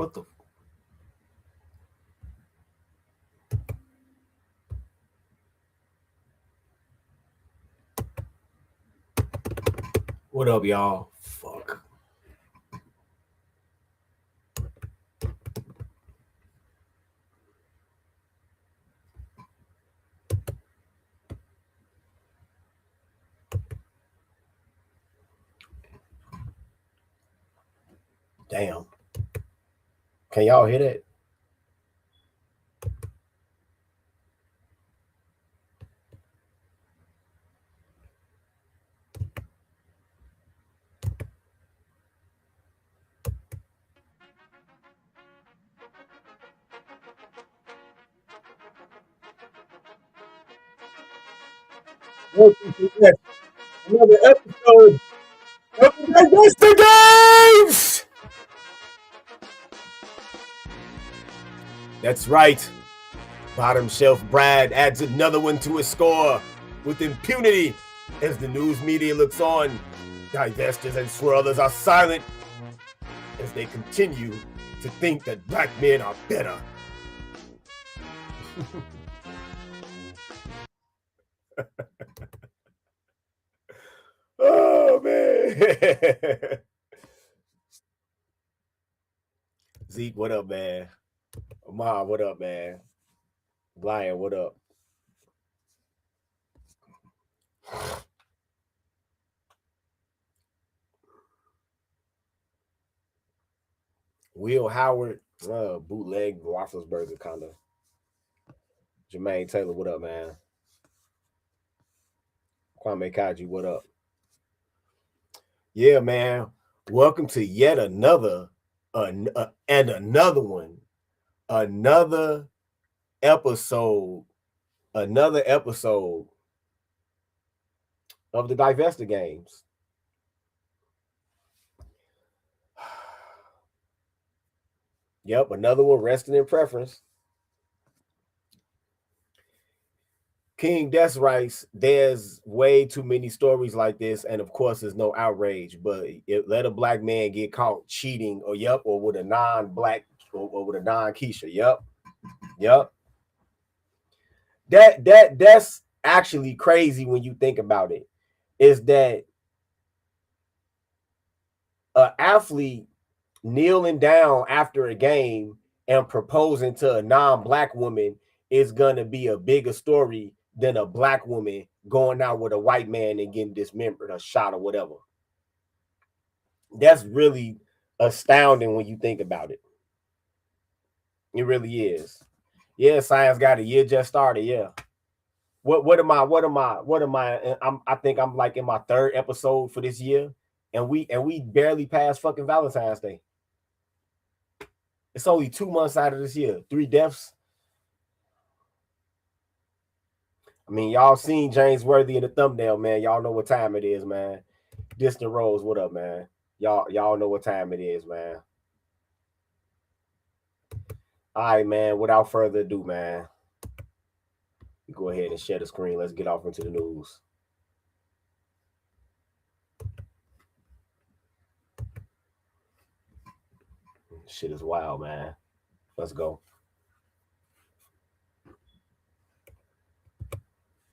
What the? What up, y'all? Fuck. Damn. Can y'all hear that? Another episode of the Divester Games! That's right. Bottom Shelf Brad adds another one to his score with impunity as the news media looks on. Divestors and swirlers are silent as they continue to think that black men are better. Oh, man. Zeke, what up, man? Amar, what up, man? Brian, what up? Will Howard, bootleg Wafflesburger kind of. Jermaine Taylor, what up, man? Kwame Kaji, what up? Yeah, man. Welcome to yet another another one. Another episode of the Divester Games. Yep, another one resting in preference. King, that's right. There's way too many stories like this, and of course, there's no outrage. But let a black man get caught cheating, or with a non-black, or with a non-Keisha. Yep. That's actually crazy when you think about it. Is that an athlete kneeling down after a game and proposing to a non-black woman is gonna be a bigger story than a black woman going out with a white man and getting dismembered or shot or whatever. That's really astounding when you think about it. It really is. Yeah, science got a year just started. Yeah. What am I? I think I'm like in my third episode for this year, and we barely passed fucking Valentine's Day. It's only 2 months out of this year. 3 deaths. I mean, y'all seen James Worthy in the thumbnail, man. Y'all know what time it is, man. Distant Rose, what up, man? Y'all know what time it is, man. All right, man. Without further ado, man, we go ahead and share the screen. Let's get off into the news. Shit is wild, man. Let's go.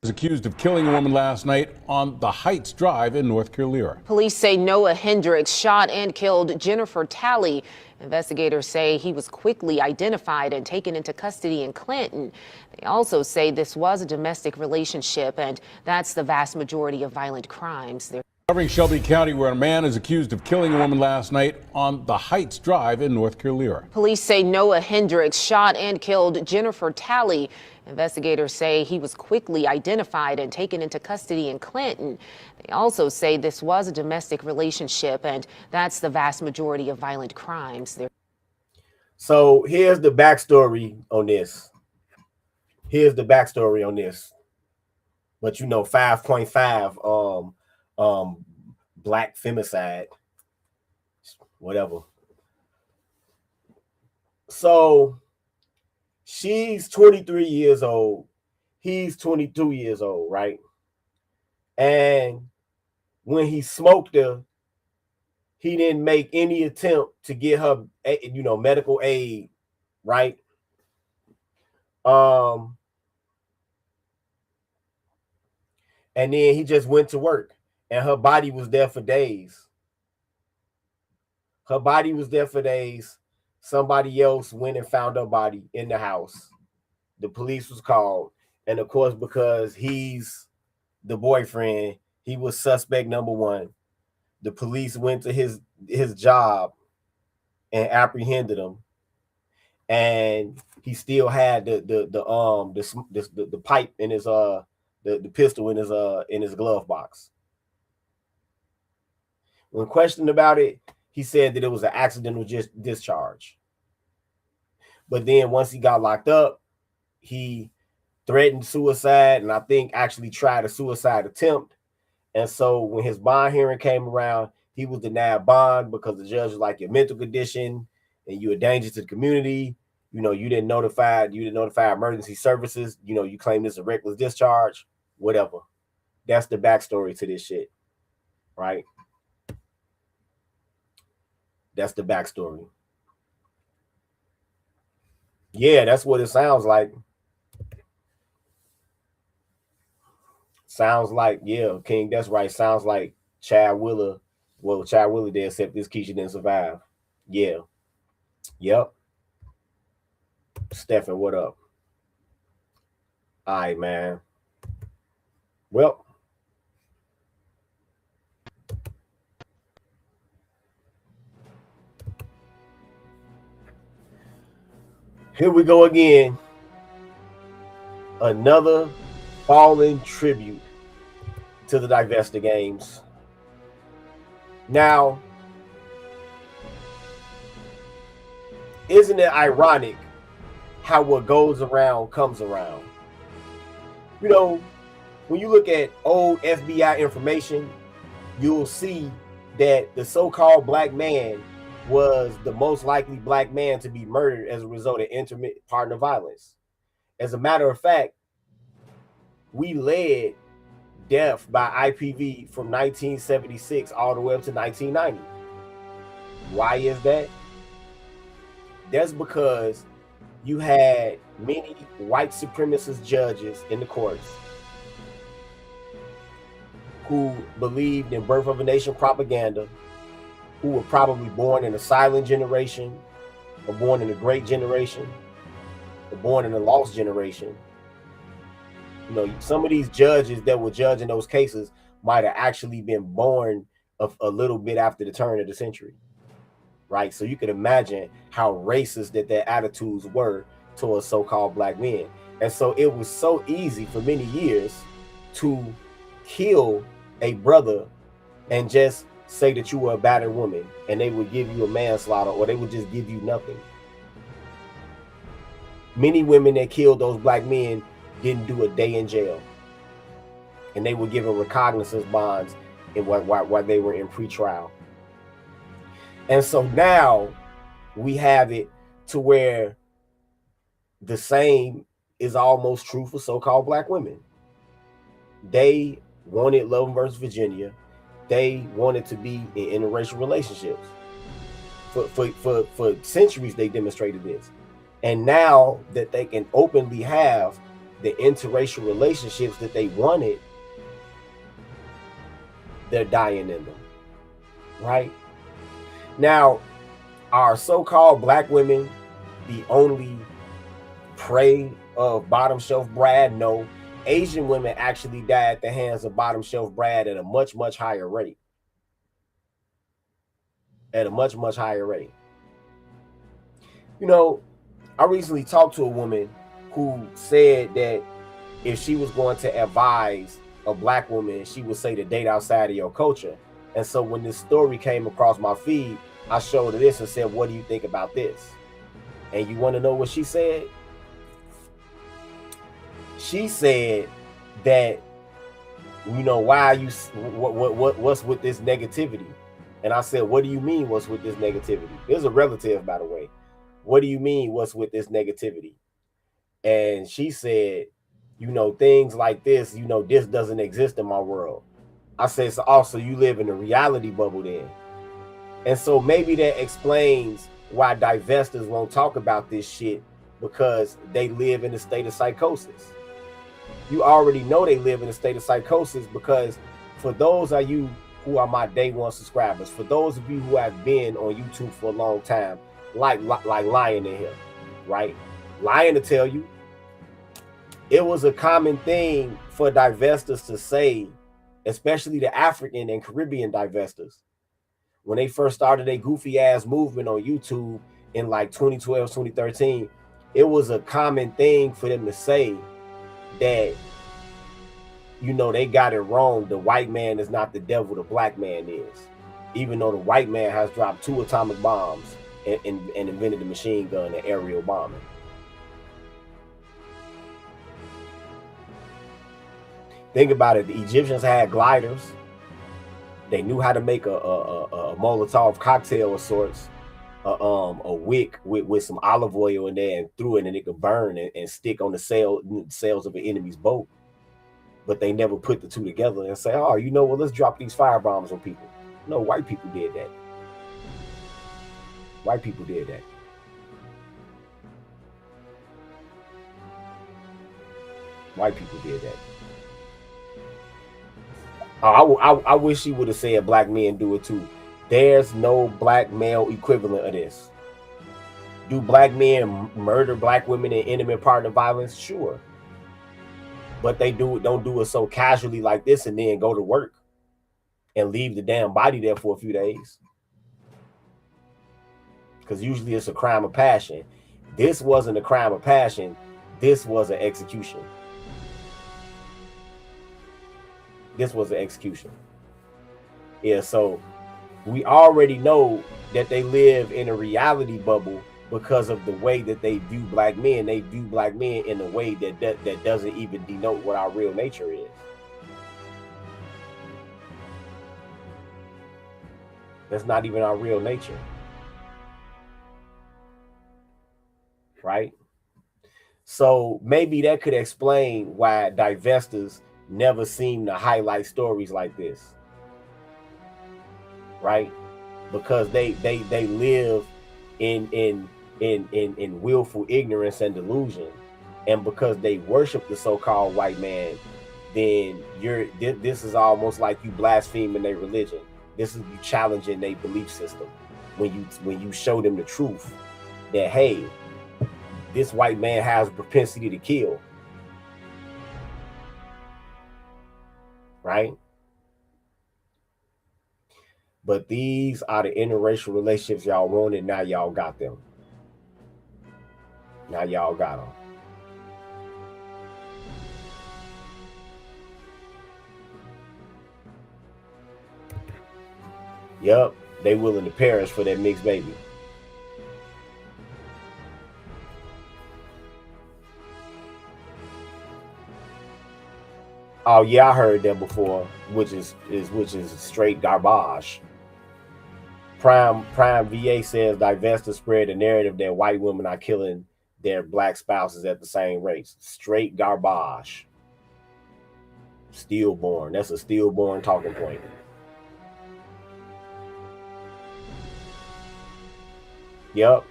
Was accused of killing a woman last night on the Heights Drive in North Carolina. Police say Noah Hendricks shot and killed Jennifer Talley. Investigators say he was quickly identified and taken into custody in Clinton. They also say this was a domestic relationship, and that's the vast majority of violent crimes. Covering Shelby County, where a man is accused of killing a woman last night on the Heights Drive in North Carolina. Police say Noah Hendricks shot and killed Jennifer Talley. Investigators say he was quickly identified and taken into custody in Clinton. They also say this was a domestic relationship, and that's the vast majority of violent crimes. So here's the backstory on this. But you know, 5.5 black femicide, whatever. So she's 23 years old. He's 22 years old, right? And when he smoked her, he didn't make any attempt to get her, medical aid, right? And then he just went to work, and her body was there for days. Her body was there for days. Somebody else went and found her body in the house. The police was called, and of course, because he's the boyfriend, he was suspect number one. The police went to his job and apprehended him, and he still had the pipe in his the pistol in his glove box. When questioned about it, he said that it was an accidental discharge. But then once he got locked up, he threatened suicide, and I think actually tried a suicide attempt. And so when his bond hearing came around, he was denied bond because the judge was like, your mental condition and you're a danger to the community. You didn't notify emergency services. You claim this a reckless discharge, whatever. That's the backstory to this shit, right? That's the backstory. Yeah, that's what it sounds like. Sounds like, yeah, King, that's right. Sounds like Chad Willer. Well, Chad Willer did, except this Keisha didn't survive. Yeah. Yep. Stephen, what up? All right, man. Well, here we go again. Another fallen tribute to the Divester Games. Now, isn't it ironic how what goes around comes around? When you look at old FBI information, you'll see that the so-called black man was the most likely black man to be murdered as a result of intermittent partner violence. As a matter of fact, we led death by IPV from 1976 all the way up to 1990. Why is that? That's because you had many white supremacist judges in the courts who believed in birth of a nation propaganda, who were probably born in a silent generation, or born in a great generation, or born in a lost generation. Some of these judges that were judging those cases might have actually been born a little bit after the turn of the century, right? So you can imagine how racist that their attitudes were towards so-called black men. And so it was so easy for many years to kill a brother and just say that you were a battered woman, and they would give you a manslaughter, or they would just give you nothing. Many women that killed those black men didn't do a day in jail, and they were given recognizance bonds while they were in pretrial. And so now we have it to where the same is almost true for so-called black women. They wanted Love versus Virginia. They wanted to be in interracial relationships. For centuries, they demonstrated this. And now that they can openly have the interracial relationships that they wanted, they're dying in them, right? Now, are so-called black women the only prey of bottom shelf Brad? No. Asian women actually die at the hands of bottom shelf Brad at a much, much higher rate. At a much, much higher rate. I recently talked to a woman who said that if she was going to advise a black woman, she would say to date outside of your culture. And so when this story came across my feed, I showed her this and said, what do you think about this? And you want to know what she said? She said that, why are you, what's with this negativity? And I said, what do you mean, what's with this negativity? There's a relative, by the way. What do you mean, what's with this negativity? And she said, things like this, this doesn't exist in my world. I said, so also you live in a reality bubble then. And so maybe that explains why divestors won't talk about this shit, because they live in a state of psychosis. You already know they live in a state of psychosis, because for those of you who are my day one subscribers, for those of you who have been on YouTube for a long time, like Lion in here, right? Lion to tell you, it was a common thing for divestors to say, especially the African and Caribbean divestors, when they first started a goofy ass movement on YouTube in like 2012, 2013, it was a common thing for them to say that, you know, they got it wrong. The white man is not the devil, the black man is. Even though the white man has dropped 2 atomic bombs and invented the machine gun and aerial bombing. Think about it. The Egyptians had gliders. They knew how to make a Molotov cocktail of sorts, a wick with some olive oil in there, and threw it, and it could burn and stick on the sails of an enemy's boat. But they never put the two together and say, oh, you know what, let's drop these fire bombs on people. No, white people did that. White people did that. White people did that. I wish he would have said black men do it too. There's no black male equivalent of this. Do black men murder black women in intimate partner violence? Sure. But they don't do it so casually like this and then go to work and leave the damn body there for a few days. Because usually it's a crime of passion. This wasn't a crime of passion. This was an execution. This was an execution. Yeah, so we already know that they live in a reality bubble because of the way that they view black men. They view black men in a way that doesn't even denote what our real nature is. That's not even our real nature. Right? So maybe that could explain why divestors never seem to highlight stories like this. Right? Because they live in willful ignorance and delusion. And because they worship the so-called white man, then this is almost like you blaspheming their religion. This is you challenging their belief system when you show them the truth that, hey, this white man has a propensity to kill. Right? But these are the interracial relationships y'all wanted. Now y'all got them. Now y'all got them. Yep, they willing to perish for that mixed baby. Oh yeah, I heard that before, which is straight garbage. Prime VA says divestors spread the narrative that white women are killing their black spouses at the same rates. Straight garbage. Stillborn. That's a stillborn talking point. Yep.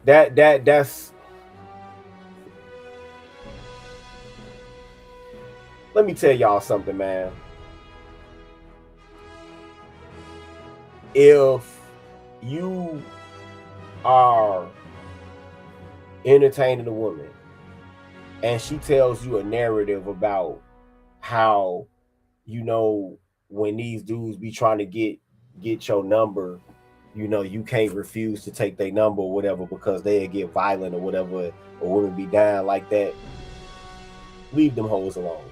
That's. Let me tell y'all something, man. If you are entertaining a woman and she tells you a narrative about how, you know, when these dudes be trying to get your number, you know, you can't refuse to take their number or whatever because they'll get violent or whatever, or women be down like that, leave them hoes alone.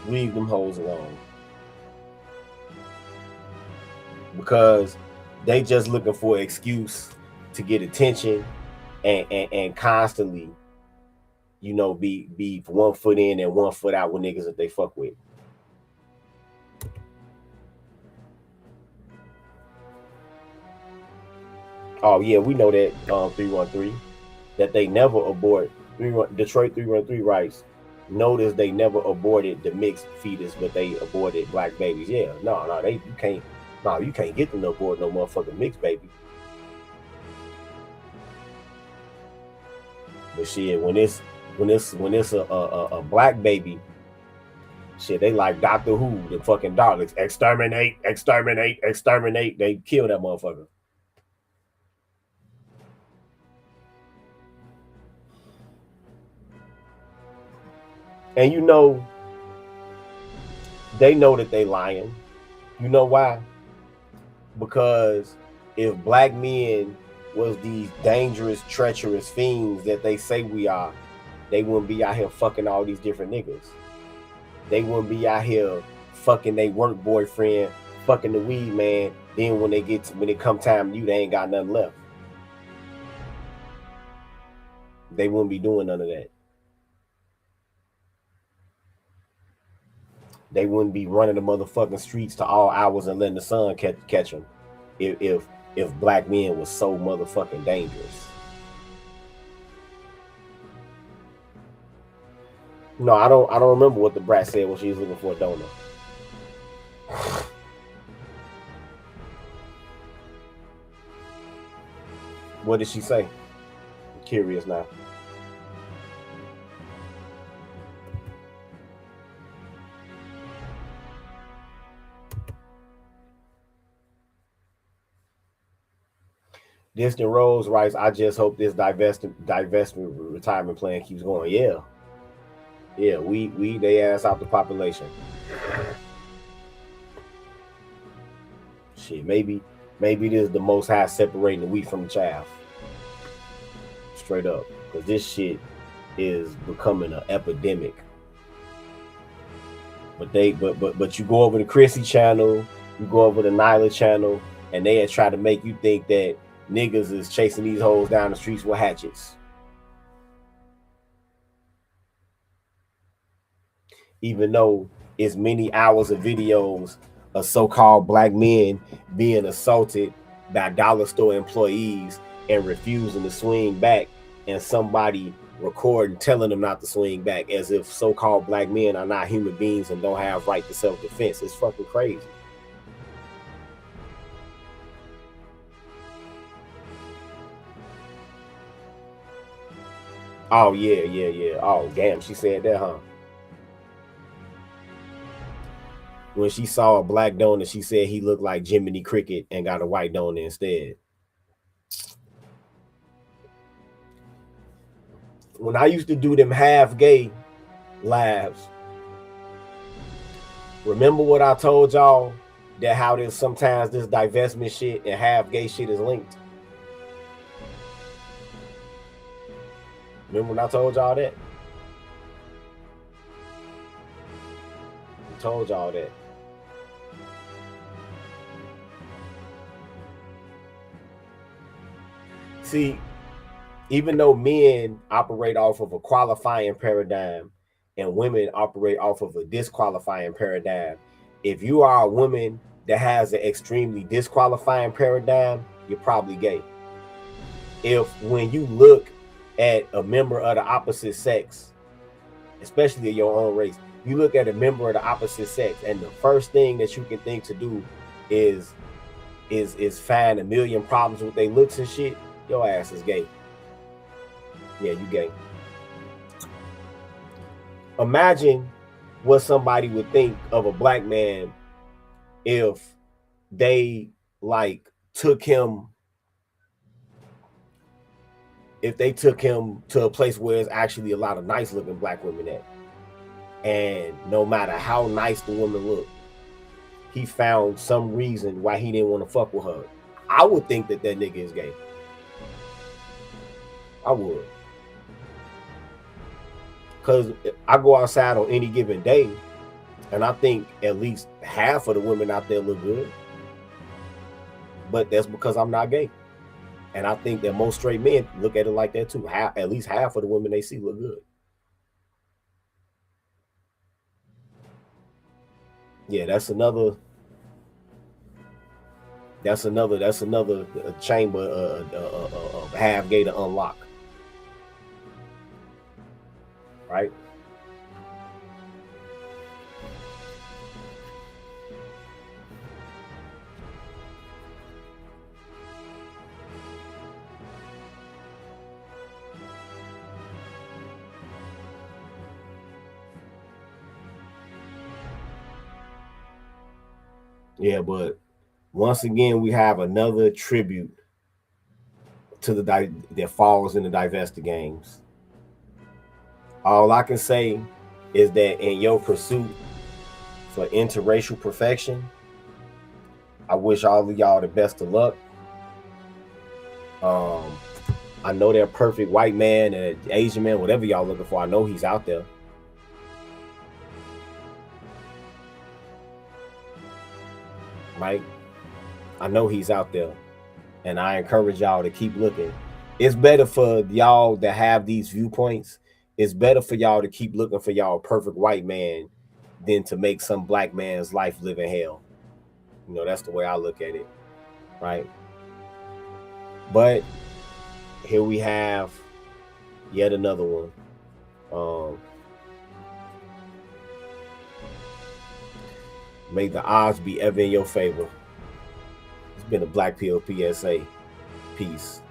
Leave them hoes alone. Because they just looking for an excuse to get attention and constantly, you know, be 1 foot in and 1 foot out with niggas that they fuck with. Oh yeah, we know that 313 that they never abort Detroit 313 rights. Notice they never aborted the mixed fetus, but they aborted black babies. Yeah, no, you can't get them to abort no motherfucking mixed baby. But shit, when it's a black baby, shit, they like Doctor Who, the fucking Daleks, exterminate, exterminate, exterminate. They kill that motherfucker. And they know that they lying. You know why? Because if black men was these dangerous, treacherous fiends that they say we are, they wouldn't be out here fucking all these different niggas. They wouldn't be out here fucking their work boyfriend, fucking the weed man. Then when it come time to you, they ain't got nothing left. They wouldn't be doing none of that. They wouldn't be running the motherfucking streets to all hours and letting the sun catch them. If black men was so motherfucking dangerous. No, I don't remember what the brat said when she was looking for a donor. What did she say? I'm curious now. Distant Rose writes, I just hope this divestment retirement plan keeps going. Yeah. Yeah, we they ass out the population. Shit, maybe this is the most high separating the wheat from the chaff. Straight up. Because this shit is becoming an epidemic. But you go over the Chrissy channel, you go over the Nyla channel, and they try to make you think that niggas is chasing these hoes down the streets with hatchets. Even though it's many hours of videos of so-called black men being assaulted by dollar store employees and refusing to swing back, and somebody recording telling them not to swing back, as if so-called black men are not human beings and don't have right to self-defense. It's fucking crazy. Oh yeah. Oh damn, she said that, huh? When she saw a black donor, she said he looked like Jiminy Cricket and got a white donor instead. When I used to do them half gay lives, remember what I told y'all, that how there's sometimes this divestment shit and half gay shit is linked? Remember when I told y'all that? I told y'all that. See, even though men operate off of a qualifying paradigm and women operate off of a disqualifying paradigm, if you are a woman that has an extremely disqualifying paradigm, you're probably gay. If when you look at a member of the opposite sex, especially of your own race, you look at a member of the opposite sex, and the first thing that you can think to do is find a million problems with their looks and shit, your ass is gay. Yeah, you gay. Imagine what somebody would think of a black man if they like took him to a place where there's actually a lot of nice looking black women at, and no matter how nice the woman looked, he found some reason why he didn't want to fuck with her. I would think that nigga is gay. I would. Because I go outside on any given day, and I think at least half of the women out there look good. But that's because I'm not gay. And I think that most straight men look at it like that too. At least half of the women they see look good. Yeah, that's another That's another chamber of half gay to unlock. Right? Yeah, but once again, we have another tribute to that falls in the Divester Games. All I can say is that in your pursuit for interracial perfection, I wish all of y'all the best of luck. I know that perfect white man and Asian man, whatever y'all looking for, I know he's out there. Right? I know he's out there. And I encourage y'all to keep looking. It's better for y'all that have these viewpoints. It's better for y'all to keep looking for y'all perfect white man than to make some black man's life live in hell. You know, that's the way I look at it. Right? But here we have yet another one. May the odds be ever in your favor. It's been a Black Pill PSA. Peace.